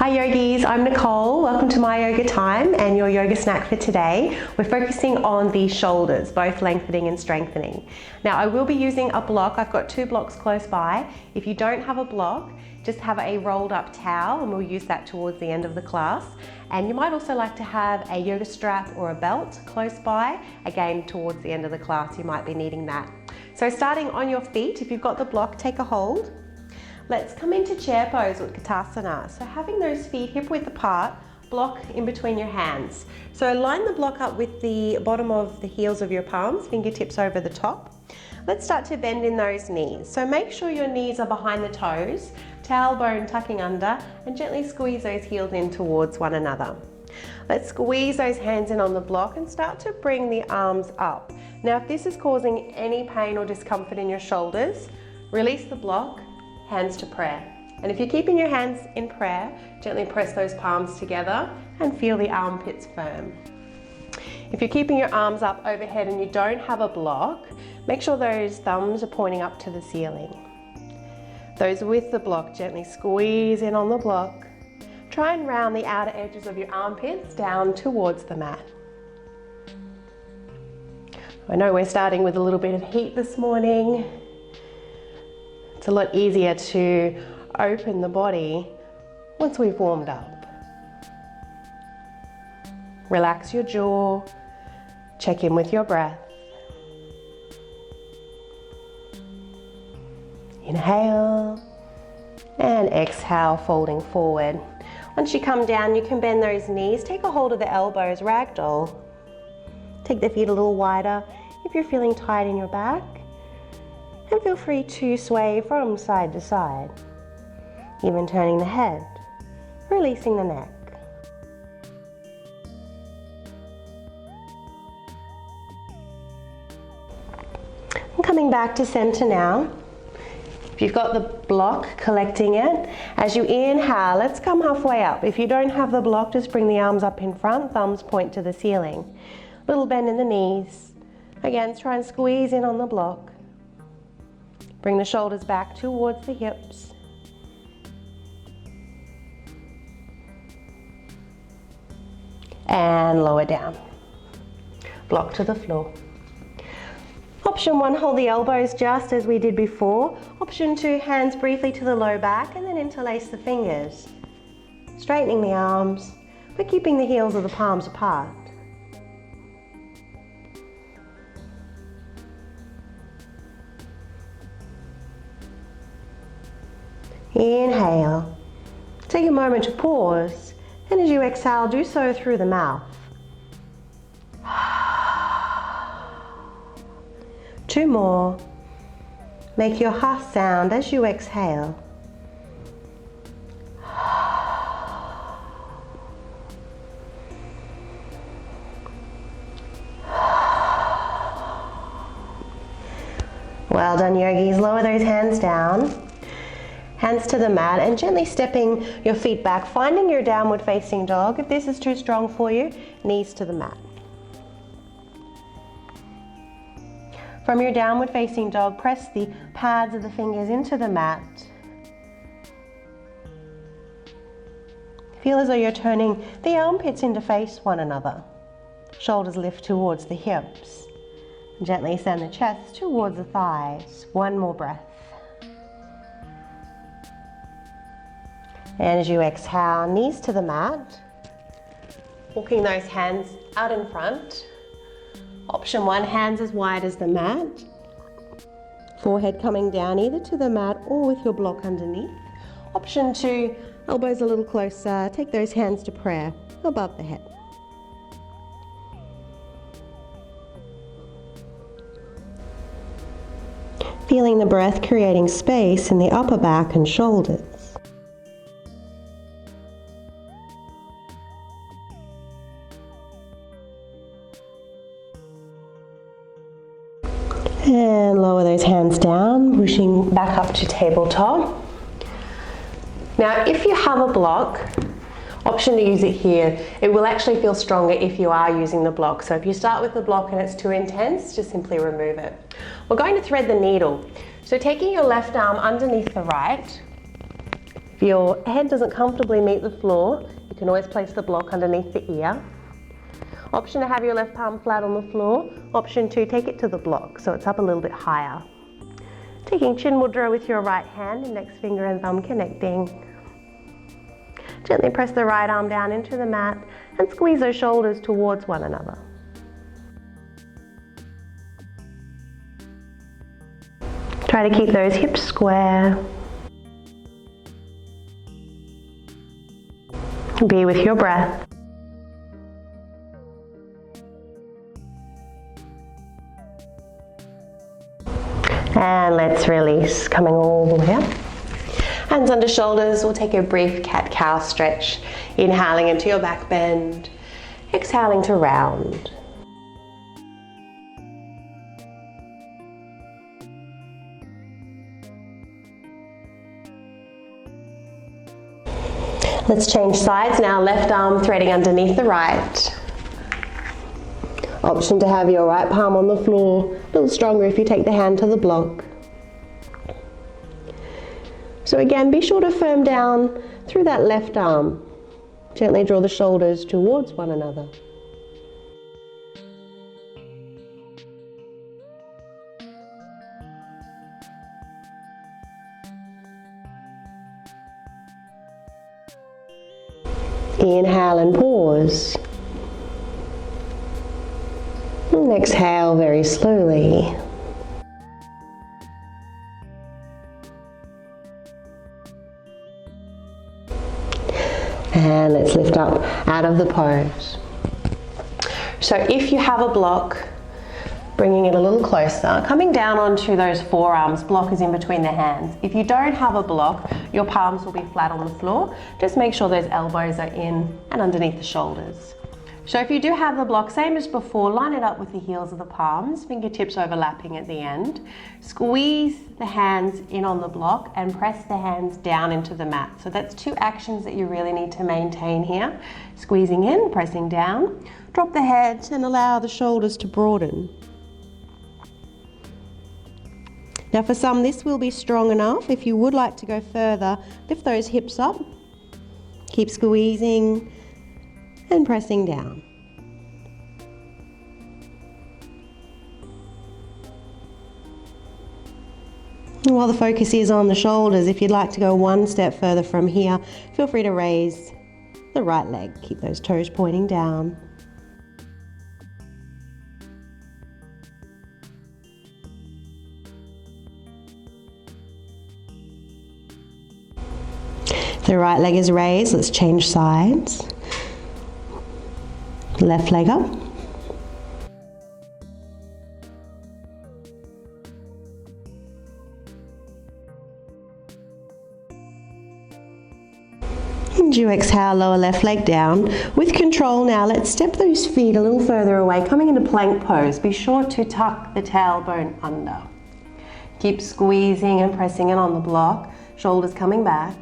Hi yogis, I'm Nicole. Welcome to my yoga time and your yoga snack for today. We're focusing on the shoulders, both lengthening and strengthening. Now I will be using a block. I've got 2 blocks close by. If you don't have a block, just have a rolled up towel and we'll use that towards the end of the class. And you might also like to have a yoga strap or a belt close by. Again, towards the end of the class, you might be needing that. So starting on your feet, if you've got the block, take a hold. Let's come into chair pose, Utkatasana. So having those feet hip width apart, block in between your hands. So line the block up with the bottom of the heels of your palms, fingertips over the top. Let's start to bend in those knees. So make sure your knees are behind the toes, tailbone tucking under, and gently squeeze those heels in towards one another. Let's squeeze those hands in on the block and start to bring the arms up. Now if this is causing any pain or discomfort in your shoulders, release the block, hands to prayer. And if you're keeping your hands in prayer, gently press those palms together and feel the armpits firm. If you're keeping your arms up overhead and you don't have a block, make sure those thumbs are pointing up to the ceiling. Those with the block, gently squeeze in on the block. Try and round the outer edges of your armpits down towards the mat. I know we're starting with a little bit of heat this morning. It's a lot easier to open the body once we've warmed up. Relax your jaw, check in with your breath. Inhale and exhale, folding forward. Once you come down, you can bend those knees, take a hold of the elbows, ragdoll. Take the feet a little wider if you're feeling tight in your back. And feel free to sway from side to side, even turning the head, releasing the neck. And coming back to center now. If you've got the block, collecting it. As you inhale, let's come halfway up. If you don't have the block, just bring the arms up in front, thumbs point to the ceiling. Little bend in the knees. Again, try and squeeze in on the block. Bring the shoulders back towards the hips. And lower down. Block to the floor. Option 1, hold the elbows just as we did before. Option 2, hands briefly to the low back and then interlace the fingers. Straightening the arms, but keeping the heels of the palms apart. Inhale. Take a moment to pause, and as you exhale, do so through the mouth. 2 more. Make your ha sound as you exhale. Well done, yogis. Lower those hands down. Hands to the mat and gently stepping your feet back, finding your downward facing dog. If this is too strong for you, knees to the mat. From your downward facing dog, press the pads of the fingers into the mat. Feel as though you're turning the armpits in to face one another. Shoulders lift towards the hips. Gently send the chest towards the thighs. 1 more breath. And as you exhale, knees to the mat, walking those hands out in front. Option 1, hands as wide as the mat. Forehead coming down either to the mat or with your block underneath. Option 2, elbows a little closer. Take those hands to prayer above the head. Feeling the breath creating space in the upper back and shoulders. And lower those hands down, pushing back up to tabletop. Now, if you have a block, option to use it here, it will actually feel stronger if you are using the block. So if you start with the block and it's too intense, just simply remove it. We're going to thread the needle. So taking your left arm underneath the right, If your head doesn't comfortably meet the floor, you can always place the block underneath the ear. Option to have your left palm flat on the floor. Option 2, take it to the block so it's up a little bit higher. Taking chin mudra with your right hand, index finger and thumb connecting. Gently press the right arm down into the mat and squeeze those shoulders towards one another. Try to keep those hips square. Be with your breath. And let's release, coming all the way up. Hands under shoulders, we'll take a brief cat-cow stretch. Inhaling into your back bend, exhaling to round. Let's change sides now, left arm threading underneath the right. Option to have your right palm on the floor, a little stronger if you take the hand to the block. So again, be sure to firm down through that left arm. Gently draw the shoulders towards one another. Inhale and pause. And exhale very slowly. And let's lift up out of the pose. So if you have a block, bringing it a little closer, coming down onto those forearms, block is in between the hands. If you don't have a block, your palms will be flat on the floor. Just make sure those elbows are in and underneath the shoulders. So if you do have the block, same as before, line it up with the heels of the palms, fingertips overlapping at the end. Squeeze the hands in on the block and press the hands down into the mat. So that's 2 actions that you really need to maintain here. Squeezing in, pressing down. Drop the head and allow the shoulders to broaden. Now for some, this will be strong enough. If you would like to go further, lift those hips up. Keep squeezing and pressing down. And while the focus is on the shoulders, if you'd like to go one step further from here, feel free to raise the right leg. Keep those toes pointing down. The right leg is raised. Let's change sides. Left leg up. And you exhale, lower left leg down. With control now, let's step those feet a little further away, coming into plank pose. Be sure to tuck the tailbone under. Keep squeezing and pressing in on the block. Shoulders coming back.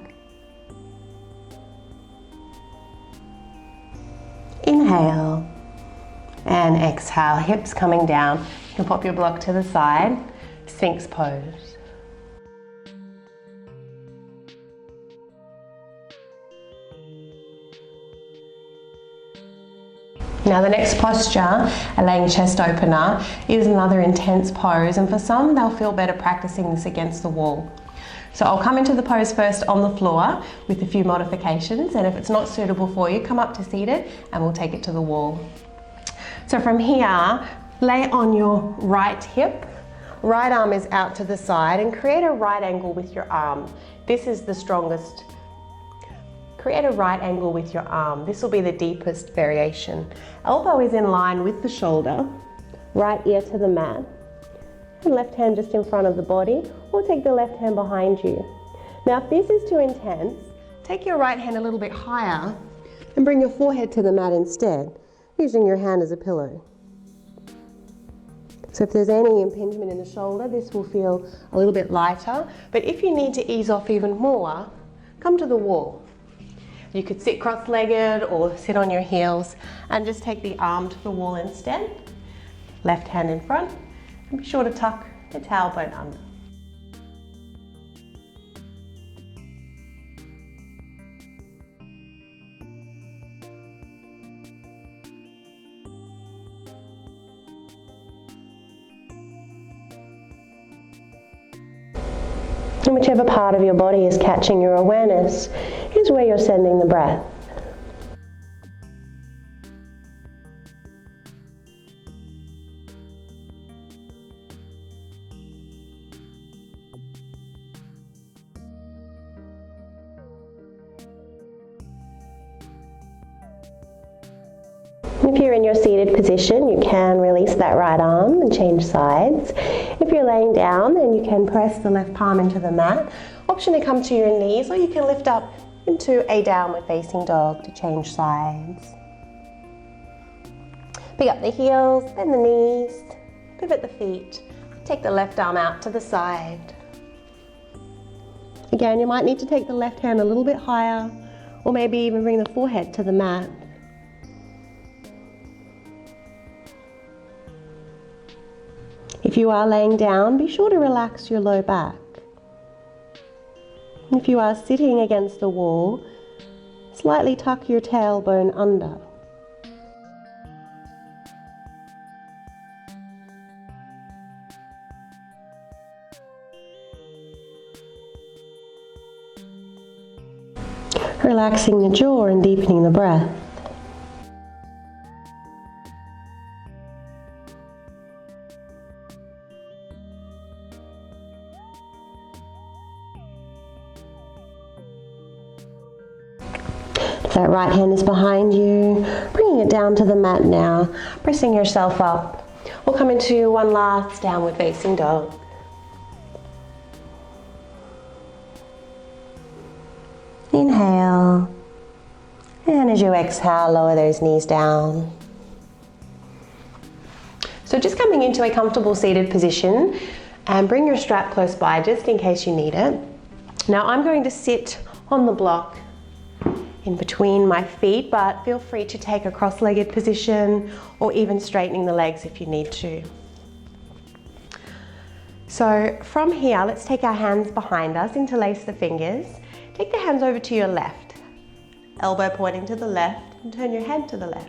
Inhale and exhale, hips coming down. You can pop your block to the side, sphinx pose. Now the next posture, a laying chest opener, is another intense pose, and for some they'll feel better practicing this against the wall. So I'll come into the pose first on the floor with a few modifications, and if it's not suitable for you, come up to seated and we'll take it to the wall. So from here, lay on your right hip, right arm is out to the side, and create a right angle with your arm. This is the strongest. Create a right angle with your arm. This will be the deepest variation. Elbow is in line with the shoulder, right ear to the mat. And left hand just in front of the body, or take the left hand behind you. Now if this is too intense, take your right hand a little bit higher and bring your forehead to the mat instead, using your hand as a pillow. So if there's any impingement in the shoulder, this will feel a little bit lighter, but if you need to ease off even more, come to the wall. You could sit cross-legged or sit on your heels and just take the arm to the wall instead. Left hand in front. And be sure to tuck the tailbone under. And whichever part of your body is catching your awareness is where you're sending the breath. If you're in your seated position, you can release that right arm and change sides. If you're laying down, then you can press the left palm into the mat. Option to come to your knees, or you can lift up into a downward facing dog to change sides. Pick up the heels, bend the knees, pivot the feet. Take the left arm out to the side. Again, you might need to take the left hand a little bit higher, or maybe even bring the forehead to the mat. If you are laying down, be sure to relax your low back. If you are sitting against the wall, slightly tuck your tailbone under. Relaxing the jaw and deepening the breath. That right hand is behind you, bringing it down to the mat now, pressing yourself up. We'll come into one last downward facing dog. Inhale, and as you exhale, lower those knees down. So just coming into a comfortable seated position, and bring your strap close by just in case you need it. Now I'm going to sit on the block in between my feet, but feel free to take a cross-legged position or even straightening the legs if you need to. So from here, let's take our hands behind us, interlace the fingers. Take the hands over to your left, elbow pointing to the left, and turn your head to the left.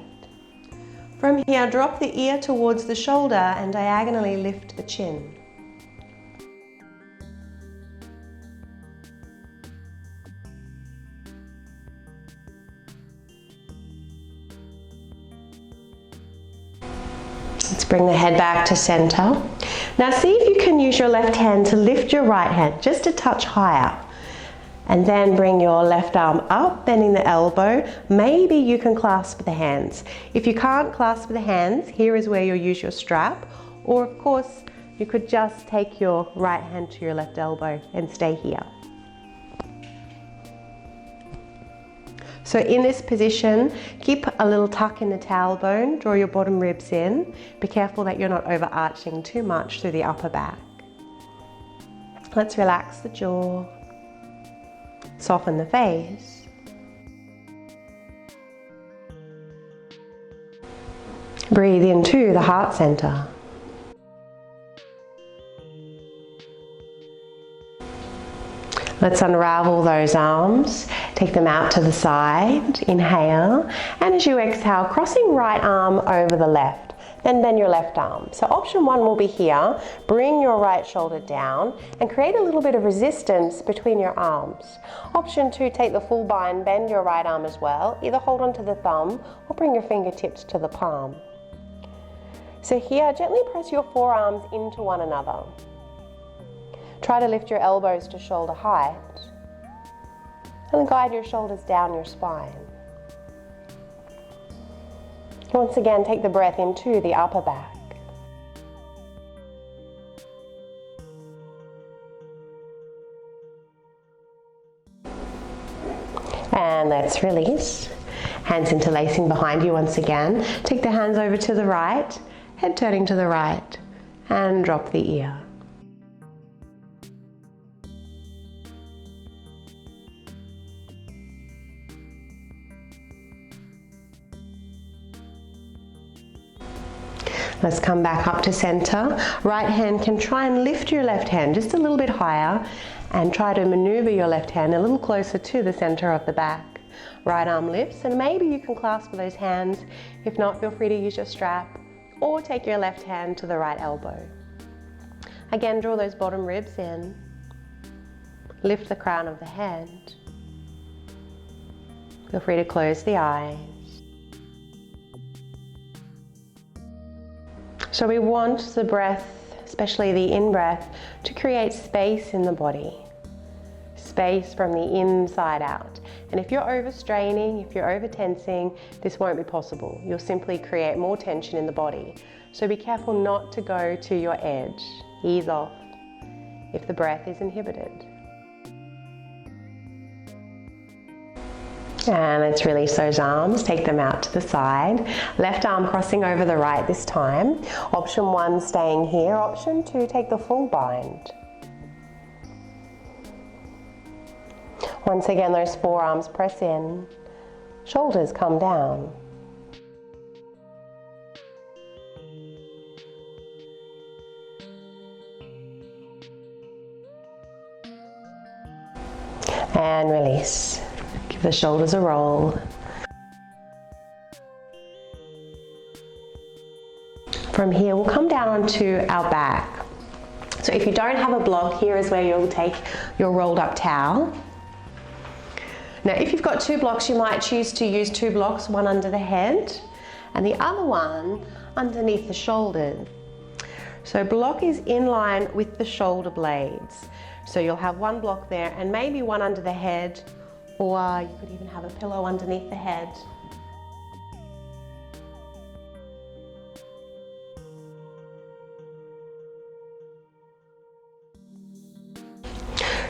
From here, drop the ear towards the shoulder and diagonally lift the chin. Let's bring the head back to center. Now see if you can use your left hand to lift your right hand just a touch higher. And then bring your left arm up, bending the elbow. Maybe you can clasp the hands. If you can't clasp the hands, here is where you'll use your strap. Or of course, you could just take your right hand to your left elbow and stay here. So in this position, keep a little tuck in the tailbone, draw your bottom ribs in. Be careful that you're not overarching too much through the upper back. Let's relax the jaw, soften the face. Breathe into the heart center. Let's unravel those arms, take them out to the side, inhale, and as you exhale, crossing right arm over the left, then bend your left arm. So option one will be here, bring your right shoulder down and create a little bit of resistance between your arms. Option two, take the full bind, bend your right arm as well, either hold onto the thumb or bring your fingertips to the palm. So here, gently press your forearms into one another. Try to lift your elbows to shoulder height and guide your shoulders down your spine. Once again, take the breath into the upper back. And let's release. Hands interlacing behind you once again. Take the hands over to the right, head turning to the right, and drop the ear. Let's come back up to center. Right hand can try and lift your left hand just a little bit higher and try to maneuver your left hand a little closer to the center of the back. Right arm lifts and maybe you can clasp those hands. If not, feel free to use your strap or take your left hand to the right elbow. Again, draw those bottom ribs in. Lift the crown of the head. Feel free to close the eyes. So we want the breath, especially the in-breath, to create space in the body. Space from the inside out. And if you're overstraining, if you're over-tensing, this won't be possible. You'll simply create more tension in the body. So be careful not to go to your edge. Ease off if the breath is inhibited. And let's release those arms, take them out to the side. Left arm crossing over the right this time. Option 1, staying here. Option 2, take the full bind. Once again, those forearms press in, shoulders come down. And release. Give the shoulders a roll. From here, we'll come down onto our back. So if you don't have a block, here is where you'll take your rolled up towel. Now, if you've got 2 blocks, you might choose to use 2 blocks, one under the head and the other one underneath the shoulders. So block is in line with the shoulder blades. So you'll have 1 block there and maybe one under the head, or you could even have a pillow underneath the head.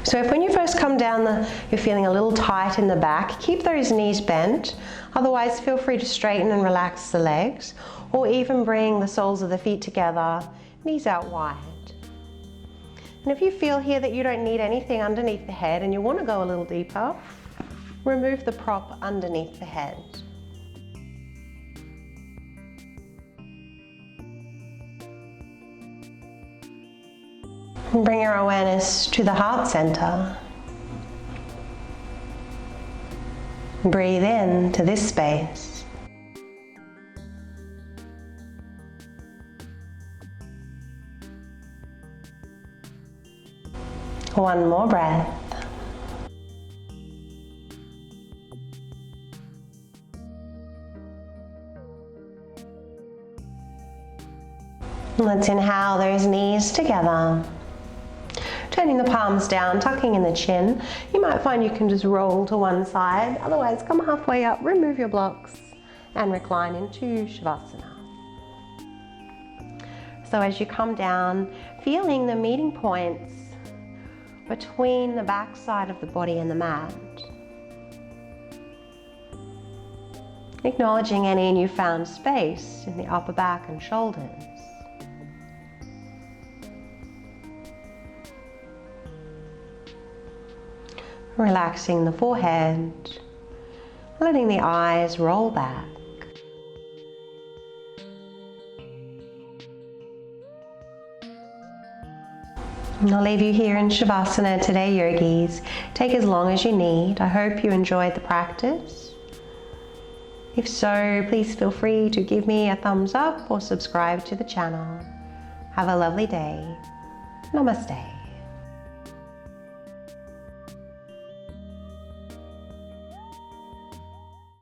So if when you first come down, you're feeling a little tight in the back, keep those knees bent. Otherwise, feel free to straighten and relax the legs, or even bring the soles of the feet together, knees out wide. And if you feel here that you don't need anything underneath the head and you want to go a little deeper, remove the prop underneath the head. And bring your awareness to the heart center. Breathe in to this space. One more breath. Let's inhale those knees together. Turning the palms down, tucking in the chin. You might find you can just roll to one side. Otherwise, come halfway up, remove your blocks, and recline into Shavasana. So as you come down, feeling the meeting points between the back side of the body and the mat. Acknowledging any newfound space in the upper back and shoulders. Relaxing the forehead, letting the eyes roll back. And I'll leave you here in Shavasana today, yogis. Take as long as you need. I hope you enjoyed the practice. If so, please feel free to give me a thumbs up or subscribe to the channel. Have a lovely day. Namaste.